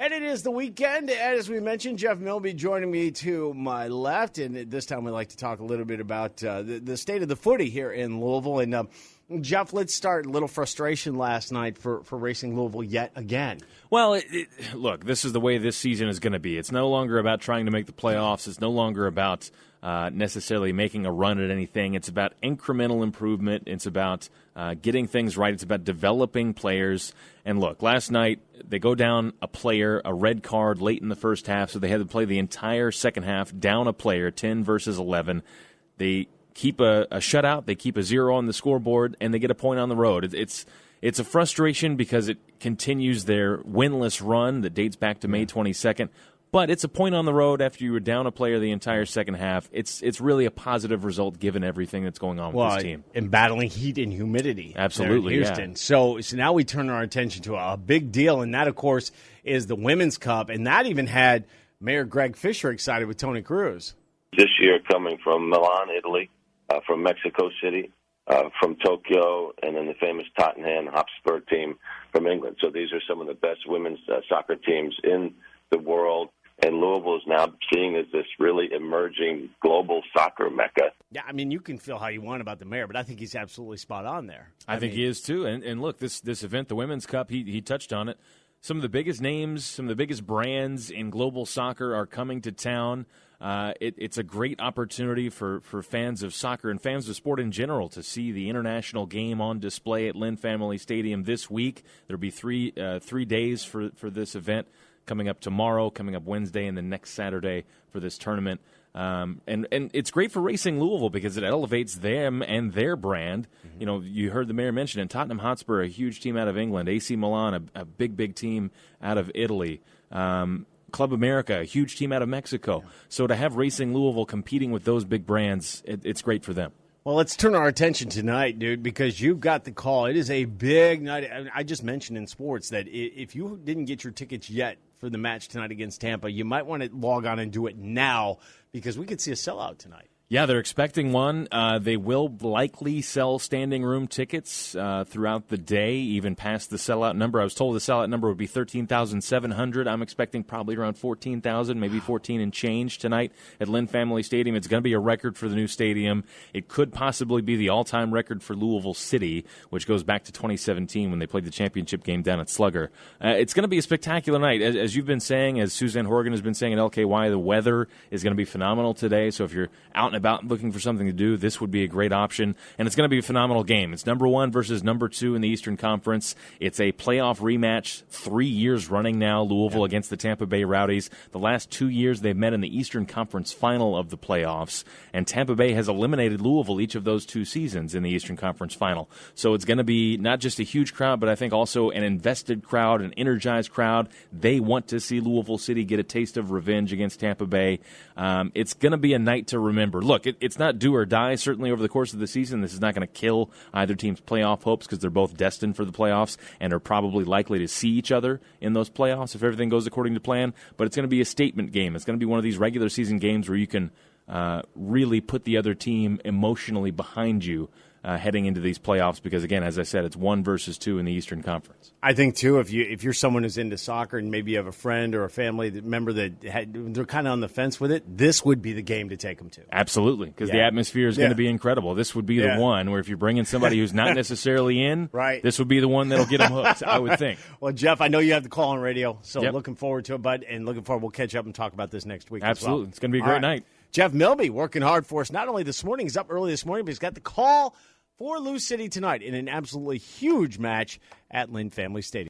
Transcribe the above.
And it is the weekend, and as we mentioned, Jeff Milby joining me to my left, and this time we'd like to talk a little bit about the state of the footy here in Louisville. And Jeff, let's start. A little frustration last night for Racing Louisville yet again. Well, look, this is the way this season is going to be. It's no longer about trying to make the playoffs. It's no longer about necessarily making a run at anything. It's about incremental improvement. It's about getting things right. It's about developing players. And look, last night they go down a player, a red card late in the first half, so they had to play the entire second half down a player, 10 versus 11. They keep a shutout. They keep a 0 on the scoreboard, and they get a point on the road. It's a frustration because it continues their winless run that dates back to May 22nd. But it's a point on the road after you were down a player the entire second half. It's really a positive result given everything that's going on with this team. And battling heat and humidity. Absolutely, there in Houston. Yeah. So now we turn our attention to a big deal, and that, of course, is the Women's Cup. And that even had Mayor Greg Fisher excited with Tony Cruz. This year coming from Milan, Italy, from Mexico City, from Tokyo, and then the famous Tottenham Hotspur team from England. So these are some of the best women's soccer teams in the world. And Louisville is now seen as this really emerging global soccer mecca. Yeah, I mean, you can feel how you want about the mayor, but I think he's absolutely spot on there. I think he is too. And look, this event, the Women's Cup, he touched on it. Some of the biggest names, some of the biggest brands in global soccer are coming to town. It's a great opportunity for fans of soccer and fans of sport in general to see the international game on display at Lynn Family Stadium this week. There'll be three days for this event. Coming up tomorrow, coming up Wednesday, and then next Saturday for this tournament. And it's great for Racing Louisville because it elevates them and their brand. Mm-hmm. You know, you heard the mayor mention it. Tottenham Hotspur, a huge team out of England. AC Milan, a big team out of Italy. Club America, a huge team out of Mexico. Yeah. So to have Racing Louisville competing with those big brands, it's great for them. Well, let's turn our attention tonight, dude, because you've got the call. It is a big night. I just mentioned in sports that if you didn't get your tickets yet for the match tonight against Tampa, you might want to log on and do it now because we could see a sellout tonight. Yeah, they're expecting one. They will likely sell standing room tickets throughout the day, even past the sellout number. I was told the sellout number would be 13,700. I'm expecting probably around 14,000, maybe 14 and change tonight at Lynn Family Stadium. It's going to be a record for the new stadium. It could possibly be the all-time record for Louisville City, which goes back to 2017 when they played the championship game down at Slugger. It's going to be a spectacular night. As you've been saying, as Suzanne Horgan has been saying at LKY, the weather is going to be phenomenal today. So if you're out and about looking for something to do, this would be a great option. And it's going to be a phenomenal game. It's number 1 versus number 2 in the Eastern Conference. It's a playoff rematch 3 years running now, Louisville against the Tampa Bay Rowdies. The last 2 years they've met in the Eastern Conference final of the playoffs, and Tampa Bay has eliminated Louisville each of those 2 seasons in the Eastern Conference final. So it's going to be not just a huge crowd, but I think also an invested crowd, an energized crowd. They want to see Louisville City get a taste of revenge against Tampa Bay. It's going to be a night to remember. Look, it's not do or die, certainly over the course of the season. This is not going to kill either team's playoff hopes because they're both destined for the playoffs and are probably likely to see each other in those playoffs if everything goes according to plan. But it's going to be a statement game. It's going to be one of these regular season games where you can really put the other team emotionally behind you heading into these playoffs because, again, as I said, it's 1 versus 2 in the Eastern Conference. I think, too, if you're someone who's into soccer and maybe you have a friend or a family member that they're kind of on the fence with it, this would be the game to take them to. Absolutely, because the atmosphere is going to be incredible. This would be the one where if you're bringing somebody who's not necessarily in, right, this would be the one that'll get them hooked, I would think. Well, Jeff, I know you have the call on radio, so looking forward to it, bud, and looking forward we'll catch up and talk about this next week. Absolutely. As well. It's going to be a great night. Jeff Milby working hard for us, not only this morning, he's up early this morning, but he's got the call for Lou City tonight in an absolutely huge match at Lynn Family Stadium.